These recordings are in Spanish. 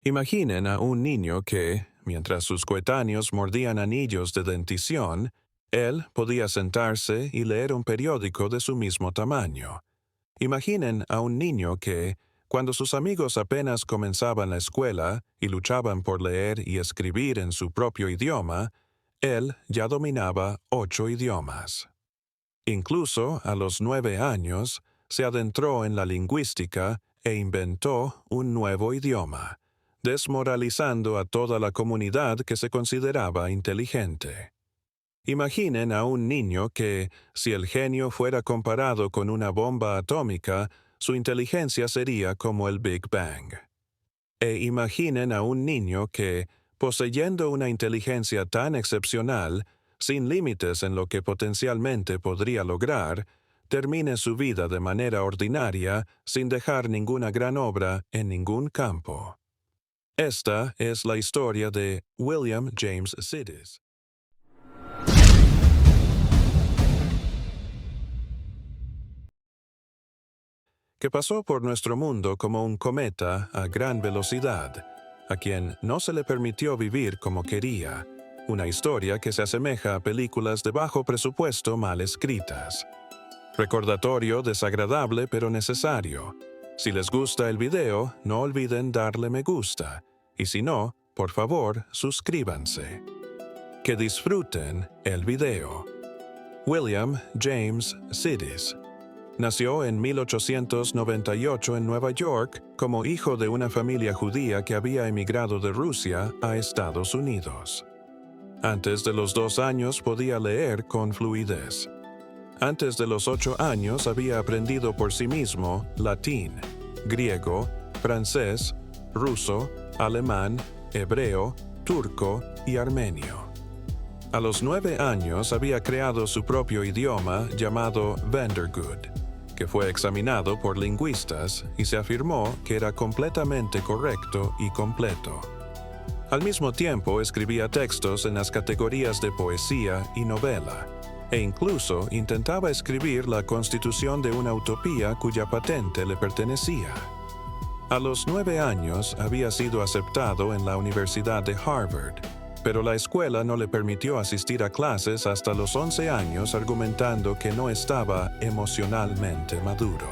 Imaginen a un niño que, mientras sus coetáneos mordían anillos de dentición, él podía sentarse y leer un periódico de su mismo tamaño. Imaginen a un niño que, cuando sus amigos apenas comenzaban la escuela y luchaban por leer y escribir en su propio idioma, él ya dominaba 8 idiomas. Incluso a los 9 años, se adentró en la lingüística e inventó un nuevo idioma, desmoralizando a toda la comunidad que se consideraba inteligente. Imaginen a un niño que, si el genio fuera comparado con una bomba atómica, su inteligencia sería como el Big Bang. E imaginen a un niño que, poseyendo una inteligencia tan excepcional, sin límites en lo que potencialmente podría lograr, termine su vida de manera ordinaria sin dejar ninguna gran obra en ningún campo. Esta es la historia de William James Sidis, que pasó por nuestro mundo como un cometa a gran velocidad, a quien no se le permitió vivir como quería, una historia que se asemeja a películas de bajo presupuesto mal escritas. Recordatorio desagradable pero necesario. Si les gusta el video, no olviden darle me gusta, y si no, por favor, suscríbanse. Que disfruten el video. William James Sidis nació en 1898 en Nueva York como hijo de una familia judía que había emigrado de Rusia a Estados Unidos. Antes de los 2 años podía leer con fluidez. Antes de los 8 años había aprendido por sí mismo latín, griego, francés, ruso, alemán, hebreo, turco y armenio. A los 9 años había creado su propio idioma llamado Vandergood, que fue examinado por lingüistas y se afirmó que era completamente correcto y completo. Al mismo tiempo escribía textos en las categorías de poesía y novela, e incluso intentaba escribir la constitución de una utopía cuya patente le pertenecía. A los 9 años había sido aceptado en la Universidad de Harvard, pero la escuela no le permitió asistir a clases hasta los 11 años argumentando que no estaba emocionalmente maduro.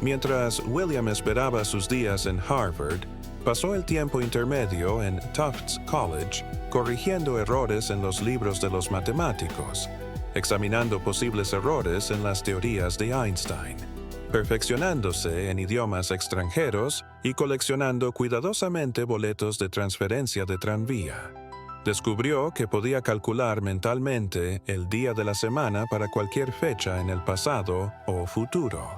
Mientras William esperaba sus días en Harvard, pasó el tiempo intermedio en Tufts College corrigiendo errores en los libros de los matemáticos, examinando posibles errores en las teorías de Einstein, perfeccionándose en idiomas extranjeros y coleccionando cuidadosamente boletos de transferencia de tranvía. Descubrió que podía calcular mentalmente el día de la semana para cualquier fecha en el pasado o futuro.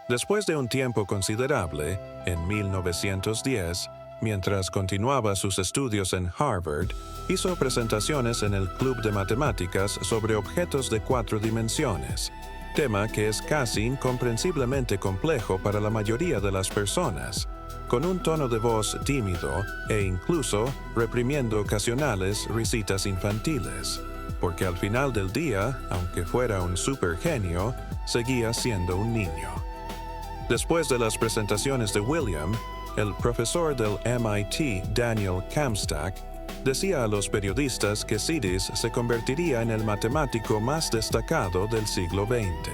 Después de un tiempo considerable, en 1910, mientras continuaba sus estudios en Harvard, hizo presentaciones en el Club de Matemáticas sobre objetos de 4 dimensiones, tema que es casi incomprensiblemente complejo para la mayoría de las personas, con un tono de voz tímido e incluso reprimiendo ocasionales risitas infantiles, porque al final del día, aunque fuera un supergenio, seguía siendo un niño. Después de las presentaciones de William, el profesor del MIT, Daniel Kamstak, decía a los periodistas que Sidis se convertiría en el matemático más destacado del siglo XX.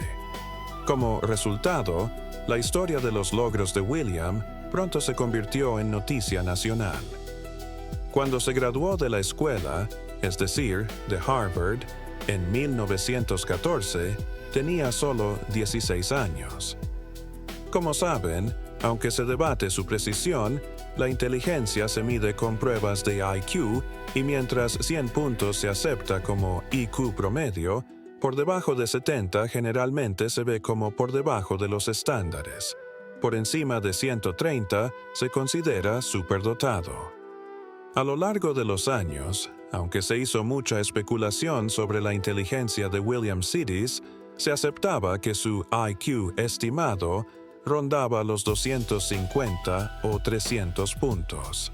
Como resultado, la historia de los logros de William pronto se convirtió en noticia nacional. Cuando se graduó de la escuela, es decir, de Harvard, en 1914, tenía solo 16 años. Como saben, aunque se debate su precisión, la inteligencia se mide con pruebas de IQ y mientras 100 puntos se acepta como IQ promedio, por debajo de 70 generalmente se ve como por debajo de los estándares. Por encima de 130 se considera superdotado. A lo largo de los años, aunque se hizo mucha especulación sobre la inteligencia de William Sidis, se aceptaba que su IQ estimado rondaba los 250 o 300 puntos.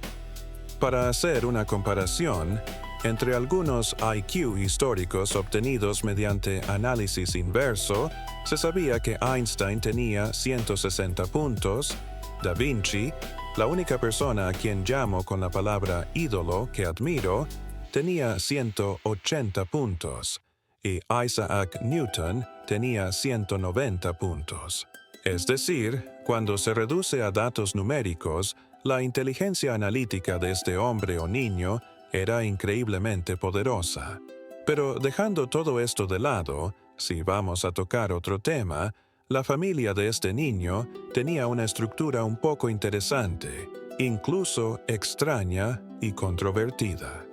Para hacer una comparación, entre algunos IQ históricos obtenidos mediante análisis inverso, se sabía que Einstein tenía 160 puntos, Da Vinci La única persona a quien llamo con la palabra ídolo que admiro tenía 180 puntos y Isaac Newton tenía 190 puntos. Es decir, cuando se reduce a datos numéricos, la inteligencia analítica de este hombre o niño era increíblemente poderosa. Pero dejando todo esto de lado, si vamos a tocar otro tema, la familia de este niño tenía una estructura un poco interesante, incluso extraña y controvertida.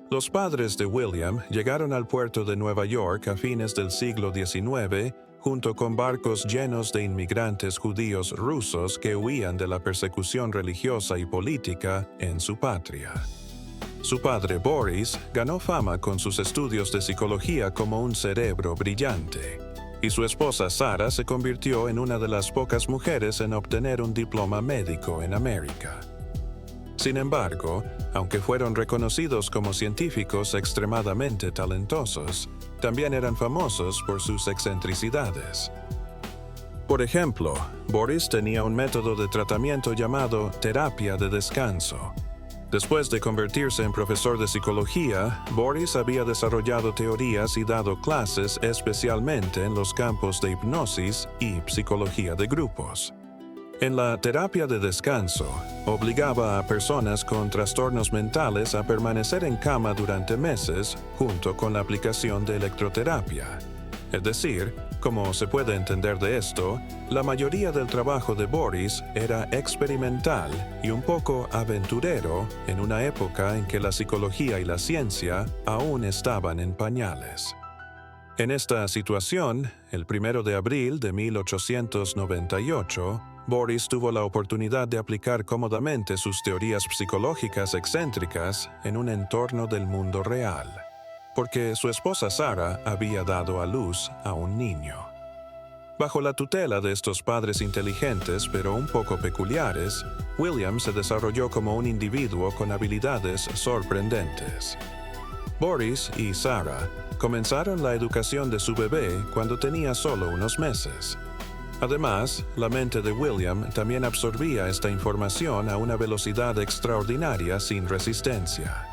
Los padres de William llegaron al puerto de Nueva York a fines del siglo XIX junto con barcos llenos de inmigrantes judíos rusos que huían de la persecución religiosa y política en su patria. Su padre Boris ganó fama con sus estudios de psicología como un cerebro brillante, y su esposa Sarah se convirtió en una de las pocas mujeres en obtener un diploma médico en América. Sin embargo, aunque fueron reconocidos como científicos extremadamente talentosos, también eran famosos por sus excentricidades. Por ejemplo, Boris tenía un método de tratamiento llamado terapia de descanso. Después de convertirse en profesor de psicología, Boris había desarrollado teorías y dado clases especialmente en los campos de hipnosis y psicología de grupos. En la terapia de descanso, obligaba a personas con trastornos mentales a permanecer en cama durante meses junto con la aplicación de electroterapia. Es decir, como se puede entender de esto, la mayoría del trabajo de Boris era experimental y un poco aventurero en una época en que la psicología y la ciencia aún estaban en pañales. En esta situación, el 1 de abril de 1898, Boris tuvo la oportunidad de aplicar cómodamente sus teorías psicológicas excéntricas en un entorno del mundo real, porque su esposa Sarah había dado a luz a un niño. Bajo la tutela de estos padres inteligentes pero un poco peculiares, William se desarrolló como un individuo con habilidades sorprendentes. Boris y Sarah comenzaron la educación de su bebé cuando tenía solo unos meses. Además, la mente de William también absorbía esta información a una velocidad extraordinaria sin resistencia.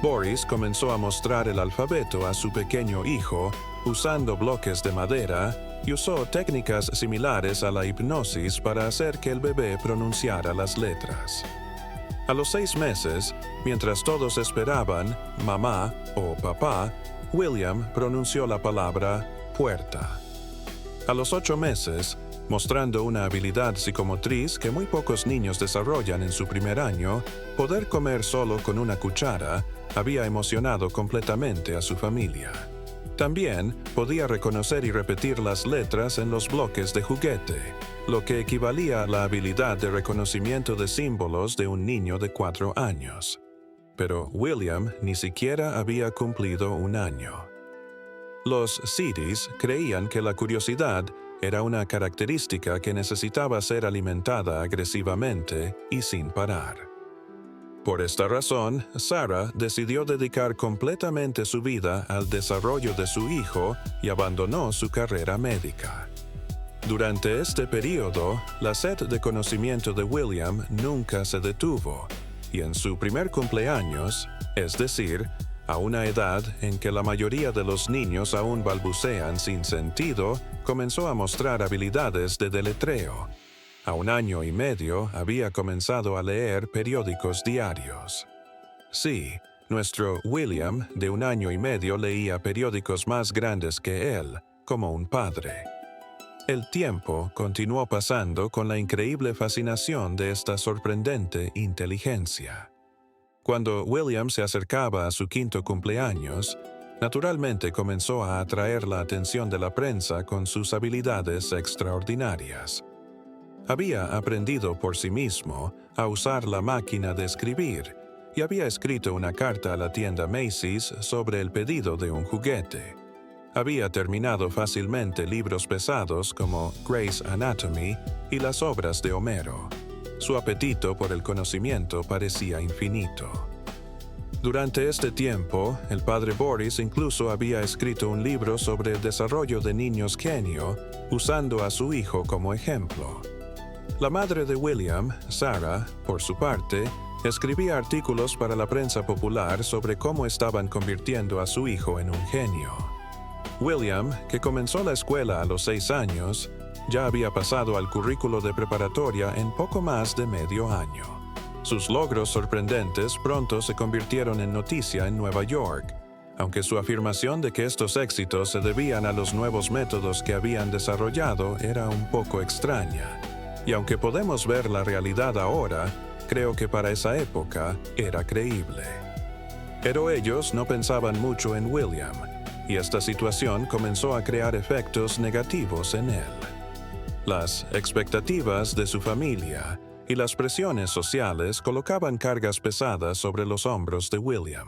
Boris comenzó a mostrar el alfabeto a su pequeño hijo usando bloques de madera y usó técnicas similares a la hipnosis para hacer que el bebé pronunciara las letras. A los 6 meses, mientras todos esperaban mamá o papá, William pronunció la palabra puerta. A los 8 meses, mostrando una habilidad psicomotriz que muy pocos niños desarrollan en su primer año, poder comer solo con una cuchara había emocionado completamente a su familia. También podía reconocer y repetir las letras en los bloques de juguete, lo que equivalía a la habilidad de reconocimiento de símbolos de un niño de 4 años. Pero William ni siquiera había cumplido un año. Los Seedys creían que la curiosidad era una característica que necesitaba ser alimentada agresivamente y sin parar. Por esta razón, Sarah decidió dedicar completamente su vida al desarrollo de su hijo y abandonó su carrera médica. Durante este período, la sed de conocimiento de William nunca se detuvo, y en su primer cumpleaños, es decir, a una edad en que la mayoría de los niños aún balbucean sin sentido, comenzó a mostrar habilidades de deletreo. A 1 año y medio había comenzado a leer periódicos diarios. Sí, nuestro William, de 1 año y medio, leía periódicos más grandes que él, como un padre. El tiempo continuó pasando con la increíble fascinación de esta sorprendente inteligencia. Cuando William se acercaba a su 5º cumpleaños, naturalmente comenzó a atraer la atención de la prensa con sus habilidades extraordinarias. Había aprendido por sí mismo a usar la máquina de escribir y había escrito una carta a la tienda Macy's sobre el pedido de un juguete. Había terminado fácilmente libros pesados como Grey's Anatomy y las obras de Homero. Su apetito por el conocimiento parecía infinito. Durante este tiempo, el padre Boris incluso había escrito un libro sobre el desarrollo de niños genio, usando a su hijo como ejemplo. La madre de William, Sarah, por su parte, escribía artículos para la prensa popular sobre cómo estaban convirtiendo a su hijo en un genio. William, que comenzó la escuela a los 6 años, ya había pasado al currículo de preparatoria en poco más de medio año. Sus logros sorprendentes pronto se convirtieron en noticia en Nueva York, aunque su afirmación de que estos éxitos se debían a los nuevos métodos que habían desarrollado era un poco extraña. Y aunque podemos ver la realidad ahora, creo que para esa época era creíble. Pero ellos no pensaban mucho en William, y esta situación comenzó a crear efectos negativos en él. Las expectativas de su familia y las presiones sociales colocaban cargas pesadas sobre los hombros de William.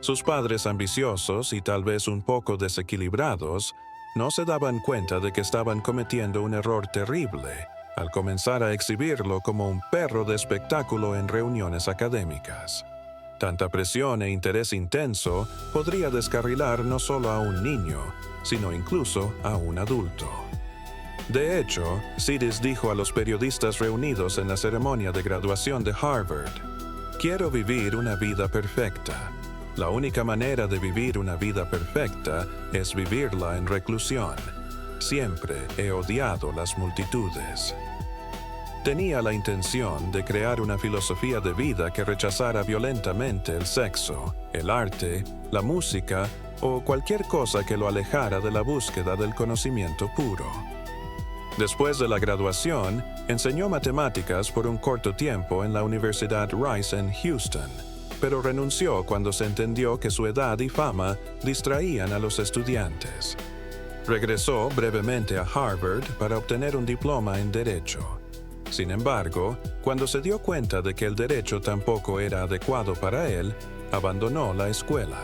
Sus padres ambiciosos y tal vez un poco desequilibrados no se daban cuenta de que estaban cometiendo un error terrible al comenzar a exhibirlo como un perro de espectáculo en reuniones académicas. Tanta presión e interés intenso podría descarrilar no solo a un niño, sino incluso a un adulto. De hecho, Sidis dijo a los periodistas reunidos en la ceremonia de graduación de Harvard: «Quiero vivir una vida perfecta. La única manera de vivir una vida perfecta es vivirla en reclusión. Siempre he odiado las multitudes». Tenía la intención de crear una filosofía de vida que rechazara violentamente el sexo, el arte, la música o cualquier cosa que lo alejara de la búsqueda del conocimiento puro. Después de la graduación, enseñó matemáticas por un corto tiempo en la Universidad Rice en Houston, pero renunció cuando se entendió que su edad y fama distraían a los estudiantes. Regresó brevemente a Harvard para obtener un diploma en Derecho. Sin embargo, cuando se dio cuenta de que el derecho tampoco era adecuado para él, abandonó la escuela.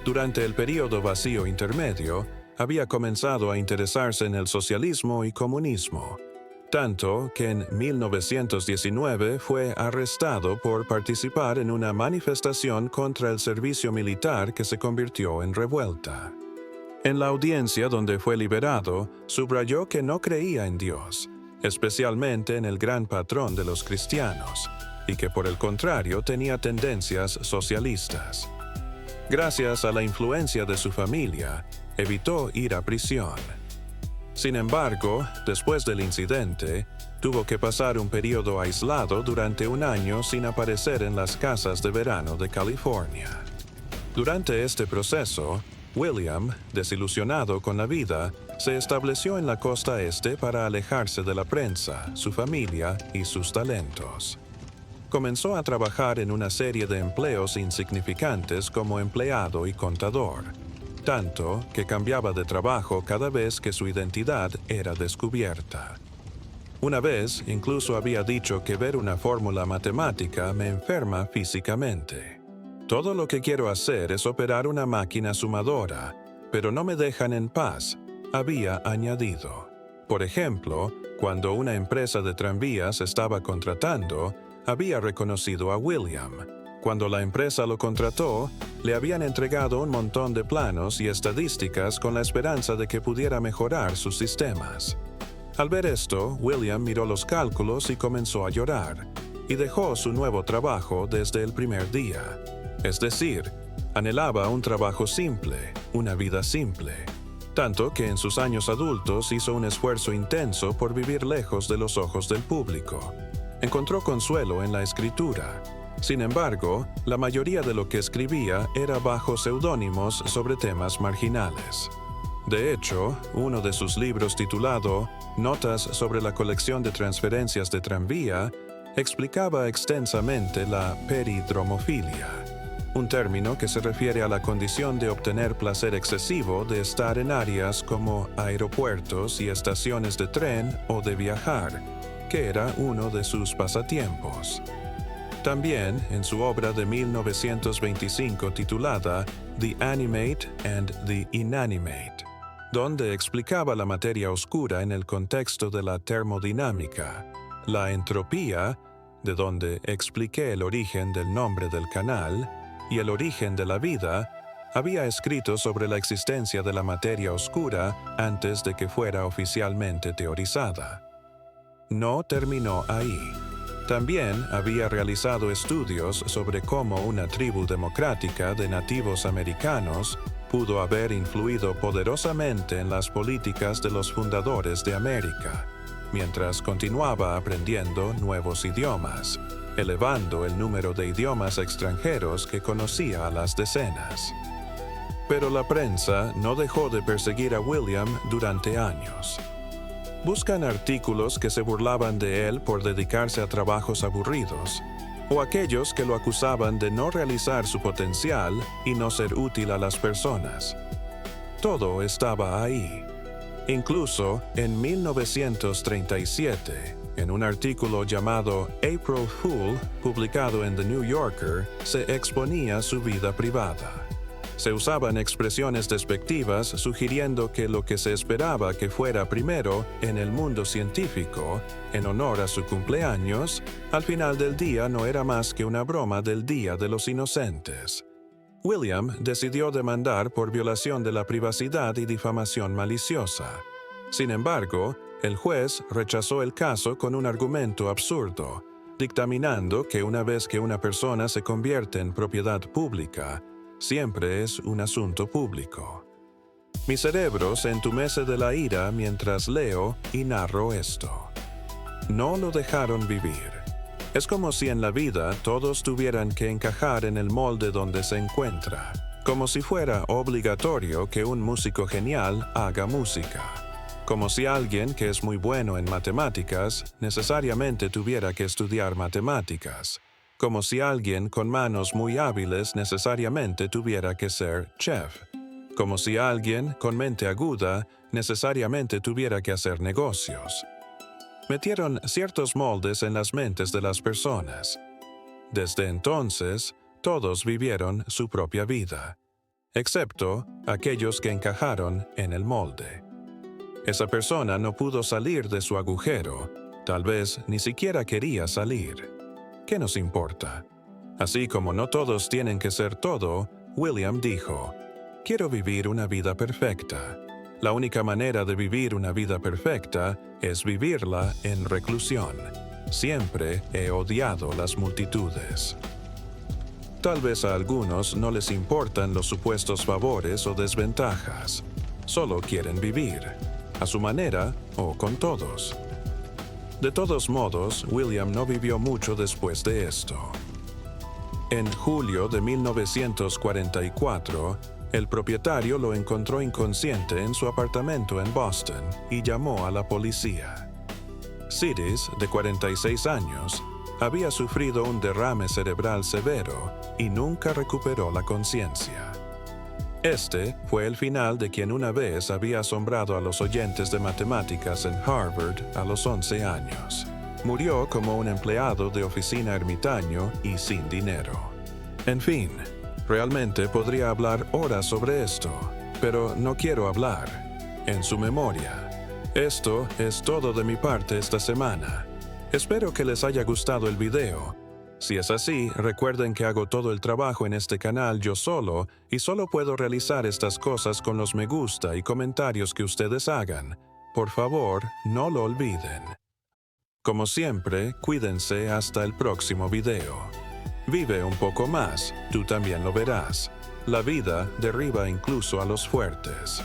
Durante el período vacío intermedio, había comenzado a interesarse en el socialismo y comunismo, tanto que en 1919 fue arrestado por participar en una manifestación contra el servicio militar que se convirtió en revuelta. En la audiencia donde fue liberado, subrayó que no creía en Dios, especialmente en el gran patrón de los cristianos, y que por el contrario tenía tendencias socialistas. Gracias a la influencia de su familia, evitó ir a prisión. Sin embargo, después del incidente, tuvo que pasar un periodo aislado durante un año sin aparecer en las casas de verano de California. Durante este proceso, William, desilusionado con la vida, se estableció en la costa este para alejarse de la prensa, su familia y sus talentos. Comenzó a trabajar en una serie de empleos insignificantes como empleado y contador, tanto que cambiaba de trabajo cada vez que su identidad era descubierta. Una vez incluso había dicho que ver una fórmula matemática me enferma físicamente. Todo lo que quiero hacer es operar una máquina sumadora, pero no me dejan en paz, había añadido. Por ejemplo, cuando una empresa de tranvías estaba contratando, había reconocido a William. Cuando la empresa lo contrató, le habían entregado un montón de planos y estadísticas con la esperanza de que pudiera mejorar sus sistemas. Al ver esto, William miró los cálculos y comenzó a llorar, y dejó su nuevo trabajo desde el primer día. Es decir, anhelaba un trabajo simple, una vida simple. Tanto que en sus años adultos hizo un esfuerzo intenso por vivir lejos de los ojos del público. Encontró consuelo en la escritura. Sin embargo, la mayoría de lo que escribía era bajo seudónimos sobre temas marginales. De hecho, uno de sus libros titulado Notas sobre la colección de transferencias de tranvía explicaba extensamente la peridromofilia, un término que se refiere a la condición de obtener placer excesivo de estar en áreas como aeropuertos y estaciones de tren o de viajar, que era uno de sus pasatiempos. También, en su obra de 1925 titulada The Animate and the Inanimate, donde explicaba la materia oscura en el contexto de la termodinámica, la entropía, de donde expliqué el origen del nombre del canal, y el origen de la vida, había escrito sobre la existencia de la materia oscura antes de que fuera oficialmente teorizada. no terminó ahí. También había realizado estudios sobre cómo una tribu democrática de nativos americanos pudo haber influido poderosamente en las políticas de los fundadores de América, mientras continuaba aprendiendo nuevos idiomas, elevando el número de idiomas extranjeros que conocía a las decenas. Pero la prensa no dejó de perseguir a William durante años. Buscan artículos que se burlaban de él por dedicarse a trabajos aburridos, o aquellos que lo acusaban de no realizar su potencial y no ser útil a las personas. Todo estaba ahí. Incluso en 1937, en un artículo llamado April Fool, publicado en The New Yorker, se exponía su vida privada. Se usaban expresiones despectivas sugiriendo que lo que se esperaba que fuera primero en el mundo científico, en honor a su cumpleaños, al final del día no era más que una broma del Día de los Inocentes. William decidió demandar por violación de la privacidad y difamación maliciosa. Sin embargo, el juez rechazó el caso con un argumento absurdo, dictaminando que una vez que una persona se convierte en propiedad pública, siempre es un asunto público. Mi cerebro se entumece de la ira mientras leo y narro esto. No lo dejaron vivir. Es como si en la vida todos tuvieran que encajar en el molde donde se encuentra, como si fuera obligatorio que un músico genial haga música, como si alguien que es muy bueno en matemáticas necesariamente tuviera que estudiar matemáticas, como si alguien con manos muy hábiles necesariamente tuviera que ser chef, como si alguien con mente aguda necesariamente tuviera que hacer negocios. Metieron ciertos moldes en las mentes de las personas. Desde entonces, todos vivieron su propia vida, excepto aquellos que encajaron en el molde. Esa persona no pudo salir de su agujero, tal vez ni siquiera quería salir. ¿Qué nos importa? Así como no todos tienen que ser todo, William dijo, «Quiero vivir una vida perfecta. La única manera de vivir una vida perfecta es vivirla en reclusión. Siempre he odiado las multitudes». Tal vez a algunos no les importan los supuestos favores o desventajas. Solo quieren vivir, a su manera o con todos. De todos modos, William no vivió mucho después de esto. En julio de 1944, el propietario lo encontró inconsciente en su apartamento en Boston y llamó a la policía. Sidis, de 46 años, había sufrido un derrame cerebral severo y nunca recuperó la conciencia. Este fue el final de quien una vez había asombrado a los oyentes de matemáticas en Harvard a los 11 años. Murió como un empleado de oficina ermitaño y sin dinero. En fin, realmente podría hablar horas sobre esto, pero no quiero hablar. En su memoria. Esto es todo de mi parte esta semana. Espero que les haya gustado el video. Si es así, recuerden que hago todo el trabajo en este canal yo solo y solo puedo realizar estas cosas con los me gusta y comentarios que ustedes hagan. Por favor, no lo olviden. Como siempre, cuídense hasta el próximo video. Vive un poco más, tú también lo verás. La vida derriba incluso a los fuertes.